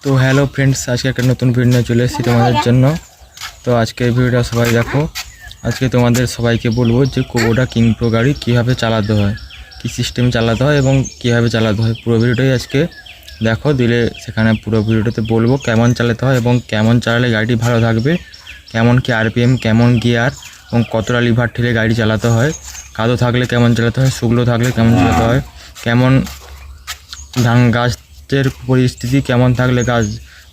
তো hello friends, আজকে একটা নতুন ভিডিও নিয়ে চলে এসেছি তোমাদের জন্য। তো আজকের ভিডিওটা সবাই দেখো। আজকে তোমাদের সবাইকে বলবো যে কুবোটা কিং প্রো গাড়ি কীভাবে চালাতে হয়, কী সিস্টেম চালাতে হয় এবং কীভাবে চালাতে হয়, পুরো ভিডিওটাই আজকে দেখো। দিলে সেখানে পুরো ভিডিওটাতে বলবো কেমন চালাতে হয় এবং কেমন চালালে গাড়িটি ভালো থাকবে, কেমন কি আরপিএম, কেমন গিয়ার এবং কতটা লিভার ঠেলে গাড়ি চালাতে হয়, কাদো থাকলে কেমন চালাতে হয়, শুকনো থাকলে কেমন চালাতে হয়, কেমন ধান গাছের পরিস্থিতি কেমন থাকলে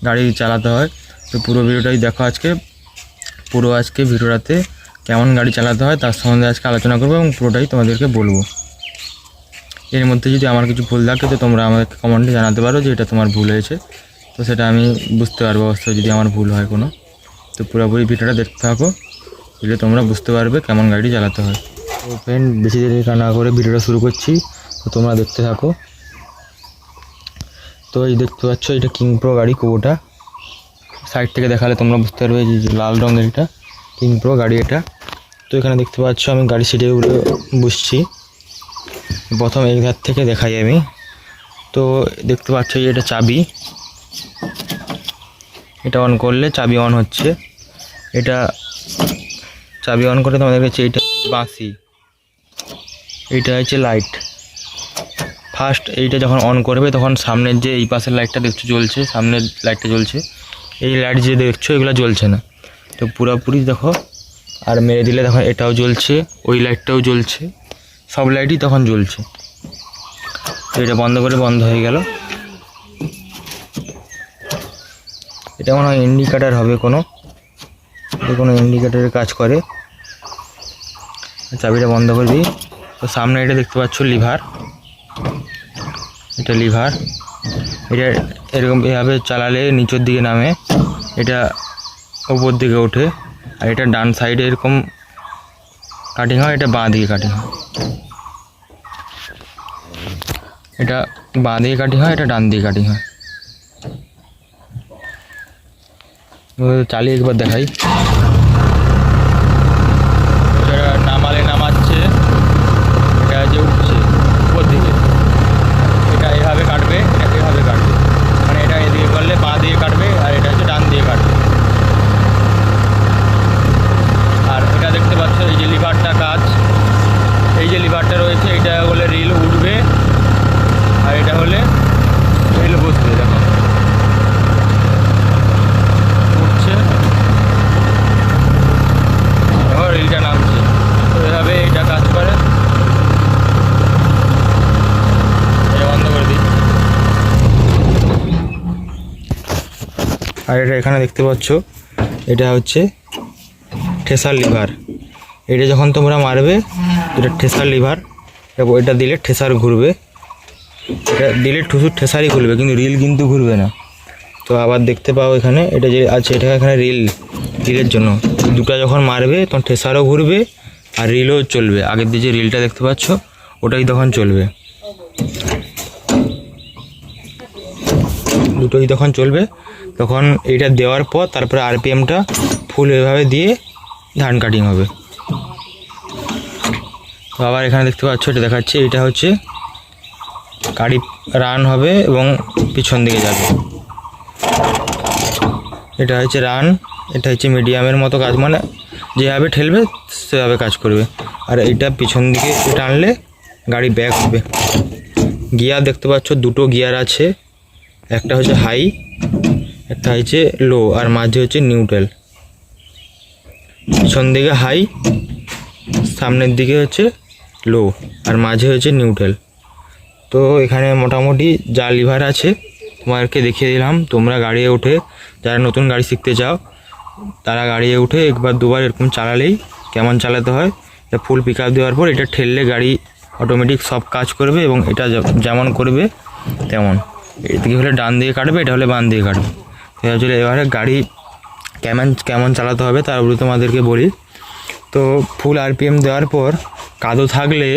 গাড়ি চালাতে হয়। তো পুরো ভিডিওটাই দেখো। আজকে ভিডিওটাতে কেমন গাড়ি চালাতে হয় তার সম্বন্ধে আজকে আলোচনা করবো এবং পুরোটাই তোমাদেরকে বলবো। এর মধ্যে যদি আমার কিছু ভুল থাকে তো তোমরা আমাকে কমেন্টে জানাতে পারো যে এটা তোমার ভুল হয়েছে, তো সেটা আমি বুঝতে পারবো অবশ্যই যদি আমার ভুল হয় কোনো। তো পুরোপুরি ভিডিওটা দেখতে থাকো, দিলে তোমরা বুঝতে পারবে কেমন গাড়ি চালাতে হয়। তো ফ্রেন্ড, বেশি দেরি না করে ভিডিওটা শুরু করছি, তো তোমরা দেখতে থাকো। তো এই দেখতে পাচ্ছ, এটা কিং প্রো গাড়ি কুবোটা। সাইড থেকে দেখালে তোমরা বুঝতে পারবে যে লাল রঙের এটা কিং প্রো গাড়ি এটা। তো এখানে দেখতে পাচ্ছ আমি গাড়ি সিটে উঠে বসছি। প্রথম এক ধার থেকে দেখাই আমি। তো দেখতে পাচ্ছ এটা চাবি, এটা অন করলে চাবি অন হচ্ছে। এটা চাবি অন করে তোমাদের কাছে এইটা বাঁশি, এইটা হচ্ছে লাইট। ফার্স্ট এইটা যখন অন করবে তখন সামনের যে এই পাশের লাইটটা দেখছো জ্বলছে, সামনের লাইটটা জ্বলছে, এই লাইট যে দেখছো এগুলো জ্বলছে না। তো পুরোপুরি দেখো, আর মেরে দিলে তখন এটাও জ্বলছে, ওই লাইটটাও জ্বলছে, সব লাইটই তখন জ্বলছে। তো এটা বন্ধ করে বন্ধ হয়ে গেল। এটা মনে হয় ইন্ডিকেটার হবে, কোনো ইন্ডিকেটারের কাজ করে। চাবিটা বন্ধ করে দিই। তো সামনে এটা দেখতে পাচ্ছ লিভার, এটা লিভার। এটা এরকম এভাবে চালালে নিচের দিকে নামে, এটা উপর দিকে ওঠে। আর এটা ডান সাইডে এরকম কাটিং হয়, এটা বাঁ দিকে কাটিং হয়। এটা বাঁ দিকে কাটিং হয়, এটা ডান দিকে কাটিং হয়। চালিয়ে একবার দেখাই। এটা নামালে নামাচ্ছে, এটা যে উঠছে উপর দিকে, এটা এভাবে কাটবে, এটা এভাবে কাটবে, মানে এটা এদিকে করলে বাঁ দিয়ে কাটবে আর এটা হচ্ছে ডান দিয়ে কাটবে। আর এটা দেখতে পাচ্ছ এই যে লিভারটা কাজ, এই যে লিভারটা রয়েছে এটা হলে রিল উঠবে আর এটা হলে রিল বসবে। দেখো উঠছে, দেখো রিলটা নামছে। তো এভাবে এটা কাজ করে। বন্ধ করে দিই। আর এটা এখানে দেখতে পাচ্ছ, এটা হচ্ছে ঠেসার লিভার। এটা যখন তোমরা মারবে, এটা ঠেসার লিভার, এটা দিলে ঠেসার ঘুরবে, এটা দিলে শুধু ঠেসারই ঘুরবে, কিন্তু রিল কিন্তু ঘুরবে না। তো আবার দেখতে পাও এখানে এটা যে আছে, এটা এখানে রিলের জন্য। দুটো যখন মারবে তখন ঠেসারও ঘুরবে আর রিলও চলবে। আগের দিকে যে রিলটা দেখতে পাচ্ছ ওটাই তখন চলবে, দুটোই তখন চলবে। তখন এইটা দেওয়ার পর তারপরে আরপিএমটা ফুল এভাবে দিয়ে ধান কাটিং হবে। তো আবার এখানে দেখতে পাচ্ছ এটা দেখাচ্ছে, এটা হচ্ছে গাড়ি রান হবে এবং পিছন দিকে যাবে। এটা হচ্ছে রান, এটা হচ্ছে মিডিয়ামের মতো কাজ, মানে যেভাবে ঠেলবে সেভাবে কাজ করবে। আর এইটা পিছন দিকে টানলে গাড়ি ব্যাক হবে। গিয়ার দেখতে পাচ্ছ, দুটো গিয়ার আছে, একটা হচ্ছে হাই, একটা হচ্ছে লো, আর মাঝে হচ্ছে নিউট্রাল। পিছন দিকে হাই, সামনের দিকে হচ্ছে লো, আর মাঝে হচ্ছে নিউট্রাল। তো এখানে মোটামুটি যা লিভার আছে তোমাদেরকে দেখিয়ে দিলাম। তোমরা গাড়িতে উঠে, যারা নতুন গাড়ি শিখতে চাও তারা গাড়িতে উঠে একবার দুবার এরকম চালালেই কেমন চালাতে হয়, এটা ফুল পিক আপ দেওয়ার পর এটা ঠেললে গাড়ি অটোমেটিক সব কাজ করবে এবং এটা যেমন করবে তেমন। এদিকে হলে ডান দিকে কাটবে, এটা হলে বাম দিকে কাটবে। আসলে এবারে গাড়ি কেমন চালাতে হবে তার উপরে তোমাদেরকে বলি। তো ফুল আরপিএম দেওয়ার পর কাদো থাকলে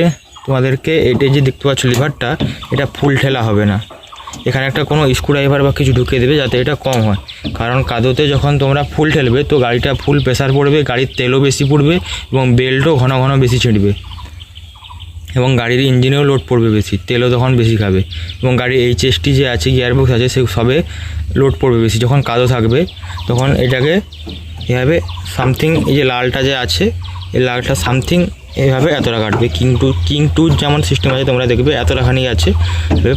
তোমাদেরকে এটা যে দেখতে পাচ্ছ লিভারটা, এটা ফুল ঠেলা হবে না। এখানে একটা কোনো স্ক্রুড্রাইভার বা কিছু ঢুকিয়ে দেবে যাতে এটা কম হয়, কারণ কাদোতে যখন তোমরা ফুল ঠেলবে তো গাড়িটা ফুল প্রেসার পড়বে, গাড়ির তেলও বেশি পড়বে এবং বেল্টও ঘন ঘন বেশি ছিঁড়বে। এবং গাড়ির ইঞ্জিনেও লোড পড়বে বেশি, তেলও তখন বেশি খাবে, এবং গাড়ির এইচএসটি যে আছে গিয়ারবক্স আছে সে সবে লোড পড়বে বেশি। যখন কাদো থাকবে তখন এটাকে এভাবে সামথিং, এই যে লালটা যে আছে এই লালটা সামথিং এইভাবে এতটা কাটবে। কিং টুর যেমন সিস্টেম আছে তোমরা দেখবে এতটাখানি আছে,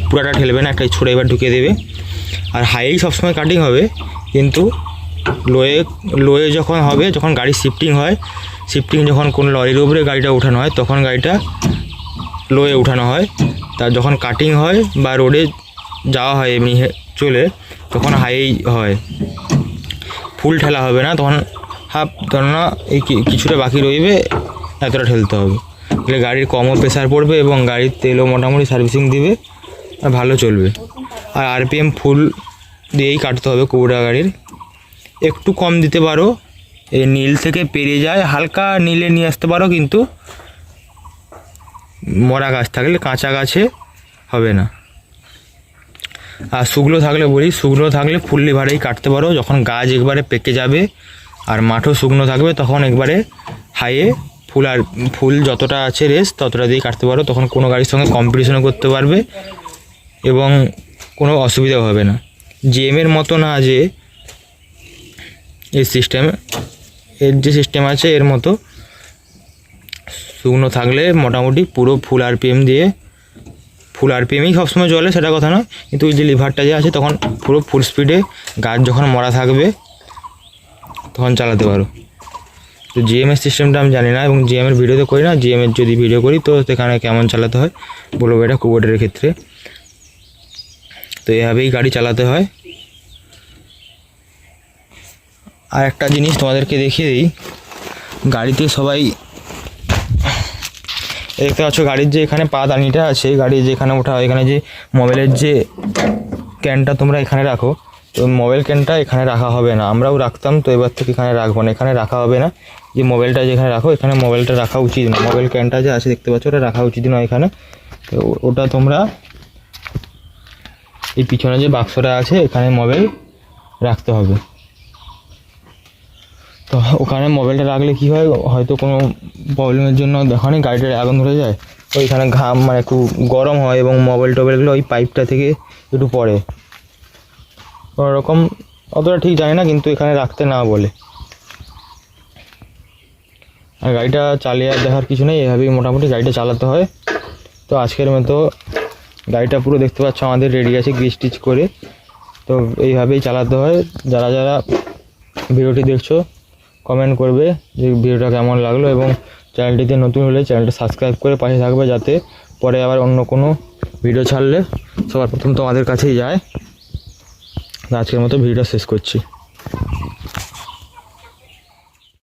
পুরাটা ঠেলবে না, একটা ছড়ে এবার ঢুকিয়ে দেবে। আর হাইয়েই সবসময় কাটিং হবে, কিন্তু লোয়ে যখন হবে, যখন গাড়ি শিফটিং যখন কোনো লরির উপরে গাড়িটা ওঠানো হয় তখন গাড়িটা লোয়ে উঠানো হয়। তার যখন কাটিং হয় বা রোডে যাওয়া হয় এমনি চলে তখন হাইয়েই হয়, ফুল ঠেলা হবে না, তখন হাফ ধরনা এই কিছুটা বাকি রইবে, এতটা ঠেলতে হবে। তাহলে গাড়ির কমও প্রেসার পড়বে এবং গাড়ির তেলও মোটামুটি সার্ভিসিং দিবে আর ভালো চলবে। আর আরপিএম ফুল দিয়েই কাটতে হবে কুবোটা গাড়ির। একটু কম দিতে পারো, এই নীল থেকে পেরিয়ে যায়, হালকা নীলে নিয়ে আসতে পারো, কিন্তু মরা গাছ থাকলে কাঁচা গাছে হবে না। আর শুকনো থাকলে ফুল লিভারেই কাটতে পারো। যখন গাছ একবারে পেকে যাবে আর মাঠও শুকনো থাকবে তখন একবারে হাইয়ে ফুল যতটা আছে রেস্ট ততটা দিয়ে কাটতে পারো। তখন কোনো গাড়ির সঙ্গে কম্পিটিশনও করতে পারবে এবং কোনো অসুবিধাও হবে না। জিএমের মতো না যে এই এর যে সিস্টেম আছে এর মতো শুকনো থাকলে মোটামুটি পুরো ফুল আরপিএমেই সবসময় চলে সেটা কথা নয়, কিন্তু ওই যে লিভারটা যে আছে তখন পুরো ফুল স্পিডে গাছ যখন মরা থাকবে তখন চালাতে পারো। তো জিএমের সিস্টেমটা আমি জানি না এবং জিএমের ভিডিও তো করি না, জিএমের যদি ভিডিও করি তো সেখানে কেমন চালাতে হয় বলবো এটা কুবোটার ক্ষেত্রে। তো এভাবেই গাড়ি চালাতে হয়। আর একটা জিনিস তোমাদেরকে দেখিয়ে দিই, গাড়িতে সবাই দেখতে পাচ্ছ গাড়ির যে এখানে পাদানিটা আছে, গাড়ি যেখানে ওঠা হয়, এখানে যে মোবাইলের যে ক্যানটা তোমরা এখানে রাখো, তো মোবাইল ক্যানটা এখানে রাখা হবে না। আমরাও রাখতাম, তো এবার থেকে এখানে রাখবো না, এখানে রাখা হবে না। যে মোবাইলটা যেখানে রাখো এখানে মোবাইলটা রাখা উচিত না, মোবাইল ক্যানটা যে আছে দেখতে পাচ্ছ ওটা রাখা উচিত নয় এখানে। তো ওটা তোমরা এই পিছনে যে বাক্সটা আছে এখানে মোবাইল রাখতে হবে। তো ওখানে মোবাইলটা রাখলে কী হয়, হয়তো কোনো প্রবলেমের জন্য দেখানি গাড়িটার আগুন ধরে যায়, ওইখানে ঘাম মানে একটু গরম হয় এবং টোবাইলগুলো ওই পাইপটা থেকে একটু পড়ে, কোনোরকম অতটা ঠিক জানি না, কিন্তু এখানে রাখতে না বলে। আর গাড়িটা চালিয়ে দেখার কিছু নেই, এভাবেই মোটামুটি গাড়িটা চালাতে হয়। তো আজকের মতো গাড়িটা পুরো দেখতে পাচ্ছ আমাদের রেডি আছে গ্রিজ স্টিচ করে, তো এইভাবেই চালাতে হয়। যারা ভিডিওটি দেখছো কমেন্ট করবে যে ভিডিওটা কেমন লাগলো, এবং চ্যানেলটিতে নতুন হলে চ্যানেলটা সাবস্ক্রাইব করে পাশে থাকবে, যাতে পরে আবার অন্য কোনো ভিডিও ছাড়লে সবার প্রথম তোমাদের কাছেই যায়। আজকের মতো ভিডিওটা শেষ করছি।